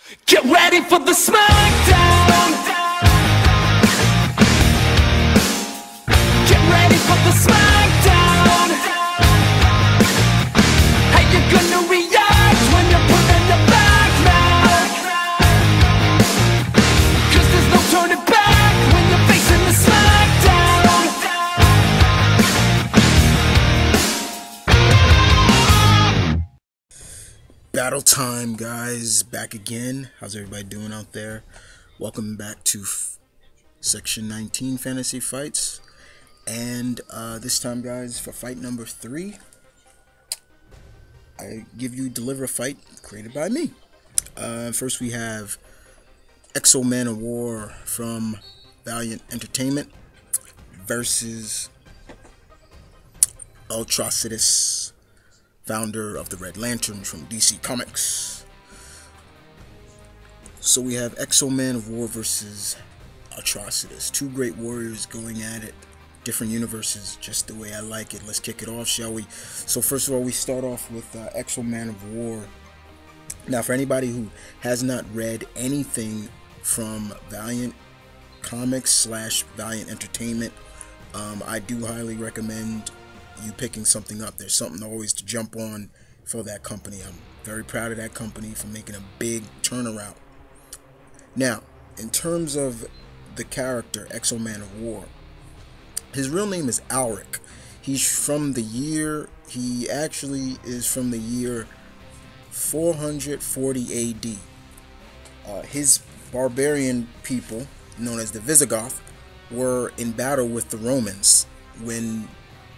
Get ready for the smackdown. Get ready for the smackdown. How you gonna react when you're put in the back now? 'Cause there's no turning back when you're facing the smackdown. Battle time, guys. Back again. How's everybody doing out there? Welcome back to Section 19 Fantasy Fights. And this time, guys, for fight number 3, I deliver a fight created by me. First, we have Manowar from Valiant Entertainment versus Atrocitus, founder of the Red Lantern from DC Comics. So we have Manowar versus Atrocitus. Two great warriors going at it. Different universes, just the way I like it. Let's kick it off, shall we? So first of all, we start off with Manowar. Now, for anybody who has not read anything from Valiant Comics / Valiant Entertainment, I do highly recommend you picking something up. There's something always to jump on for that company. I'm very proud of that company for making a big turnaround. Now, in terms of the character Manowar, his real name is Alric. He actually is from the year 440 AD. His barbarian people, known as the Visigoth, were in battle with the Romans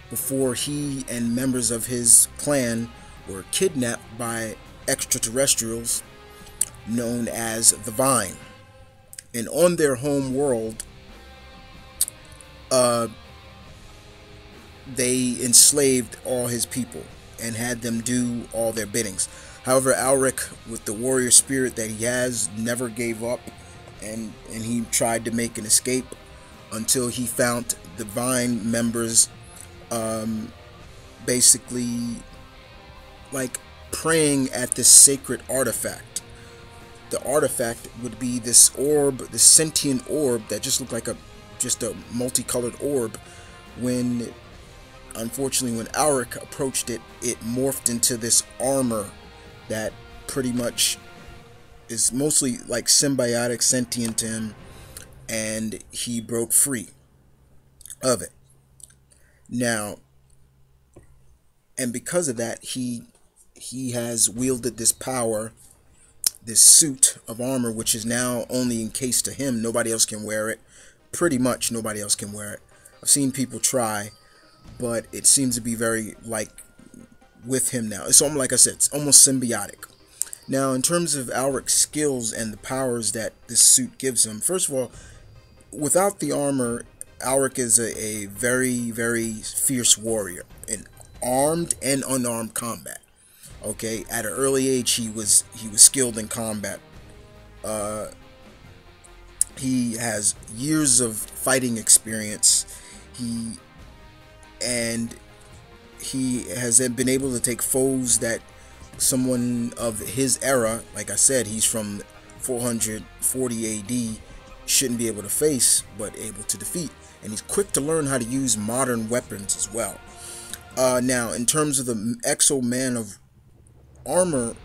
before he and members of his clan were kidnapped by extraterrestrials known as the Vine. And on their home world, they enslaved all his people and had them do all their biddings. However, Alric, with the warrior spirit that he has, never gave up, and he tried to make an escape until he found the Vine members basically like praying at this sacred artifact. The artifact would be this orb, this sentient orb that just looked like a multicolored orb. Unfortunately, when Alric approached it, it morphed into this armor that pretty much is mostly like symbiotic, sentient to him, and he broke free of it. Now, and because of that, he has wielded this power, this suit of armor, which is now only encased to him. Nobody else can wear it. Pretty much nobody else can wear it. I've seen people try, but it seems to be very with him now. It's almost, like I said, it's almost symbiotic. Now, in terms of Alric's skills and the powers that this suit gives him, first of all, without the armor, Alric is a very, very fierce warrior in armed and unarmed combat. Okay, at an early age, he was skilled in combat. He has years of fighting experience. He has been able to take foes that someone of his era, like I said, he's from 440 AD, shouldn't be able to face, but able to defeat. And he's quick to learn how to use modern weapons as well. Now, in terms of the Man of Armor,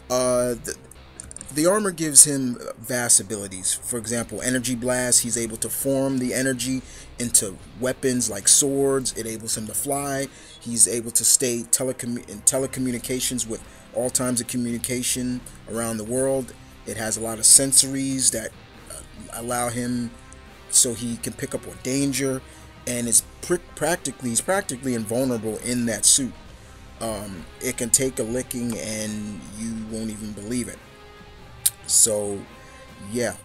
the armor gives him vast abilities. For example, energy blast. He's able to form the energy into weapons like swords. It enables him to fly. He's able to stay in telecommunications with all types of communication around the world. It has a lot of sensories that allow him so he can pick up on danger, and he's practically invulnerable in that suit. It can take a licking and you won't even believe it. So yeah,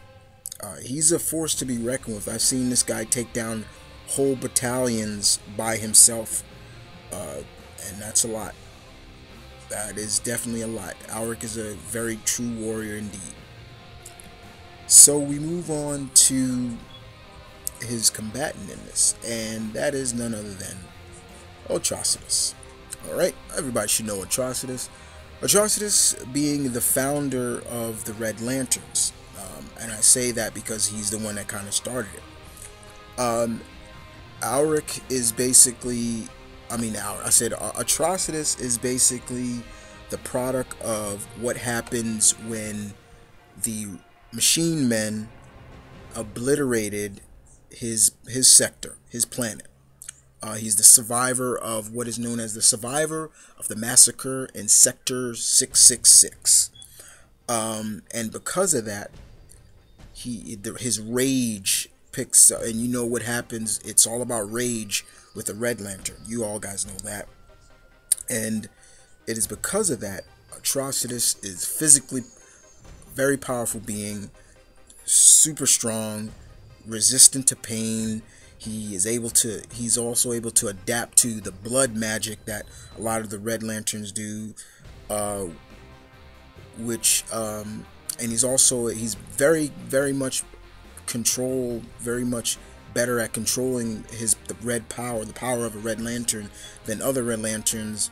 he's a force to be reckoned with. I've seen this guy take down whole battalions by himself, and that's a lot. That is definitely a lot. Alric is a very true warrior indeed. So we move on to his combatant in this, and that is none other than Atrocitus. Alright, everybody should know Atrocitus. Atrocitus being the founder of the Red Lanterns, and I say that because he's the one that kind of started it. Auric is basically, I said Atrocitus is basically the product of what happens when the Machine Men obliterated his sector, his planet. He's the survivor of what is known as the survivor of the massacre in Sector 666. And because of that, his rage picks up, and you know what happens. It's all about rage with the Red Lantern. You all guys know that. And it is because of that, Atrocitus is physically very powerful being, super strong, resistant to pain. He's also able to adapt to the blood magic that a lot of the Red Lanterns do, and he's very much very much better at controlling the power of a Red Lantern than other Red Lanterns.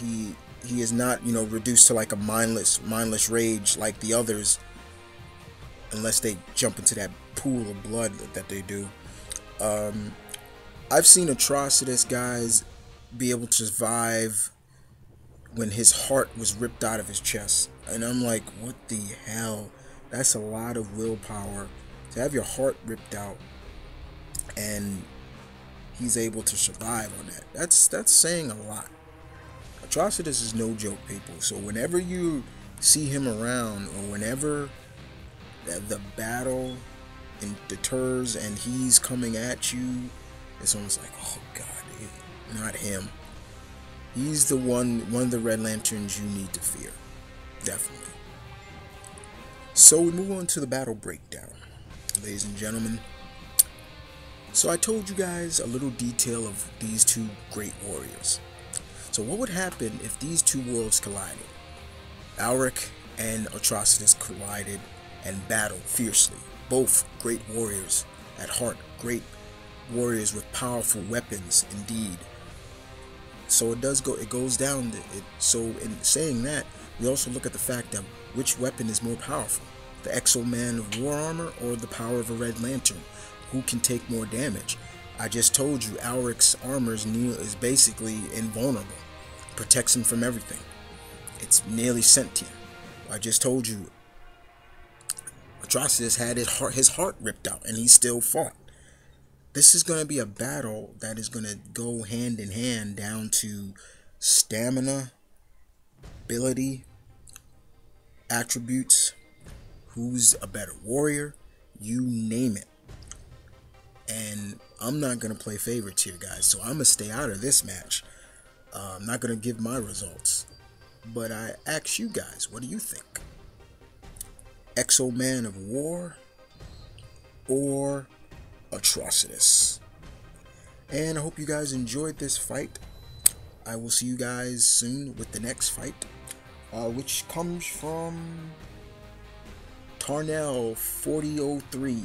He is not, reduced to like a mindless rage like the others, unless they jump into that pool of blood that they do. I've seen Atrocitus, guys, be able to survive when his heart was ripped out of his chest. And I'm like, what the hell? That's a lot of willpower to have your heart ripped out, and he's able to survive on that. That's saying a lot. Atrocitus is no joke, people. So whenever you see him around, or whenever the battle deters and he's coming at you, it's almost like, oh god, not him. He's the one of the Red Lanterns you need to fear, definitely. So we move on to the battle breakdown, ladies and gentlemen. So I told you guys a little detail of these two great warriors. So what would happen if these two worlds collided? Auric and Atrocitus collided and battled fiercely. Both great warriors at heart, great warriors with powerful weapons indeed. So it goes down. So in saying that, we also look at the fact that which weapon is more powerful, the Exo-Man of War Armor or the power of a Red Lantern? Who can take more damage? I just told you Auric's armor is basically invulnerable, protects him from everything. It's nearly sentient. I just told you Atrocitus had his heart ripped out and he still fought. This is going to be a battle that is going to go hand in hand down to stamina, ability, attributes, who's a better warrior, you name it. And I'm not going to play favorites here, guys, so I'm going to stay out of this match. I'm not going to give my results. But I ask you guys, what do you think? Exo-Man of War or Atrocitus? And I hope you guys enjoyed this fight. I will see you guys soon with the next fight, which comes from Tarnell 4003.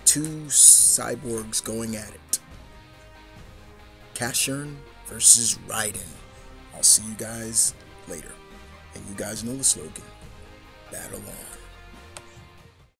Two cyborgs going at it. Cashern versus Raiden. I'll see you guys later. And you guys know the slogan. Battle on.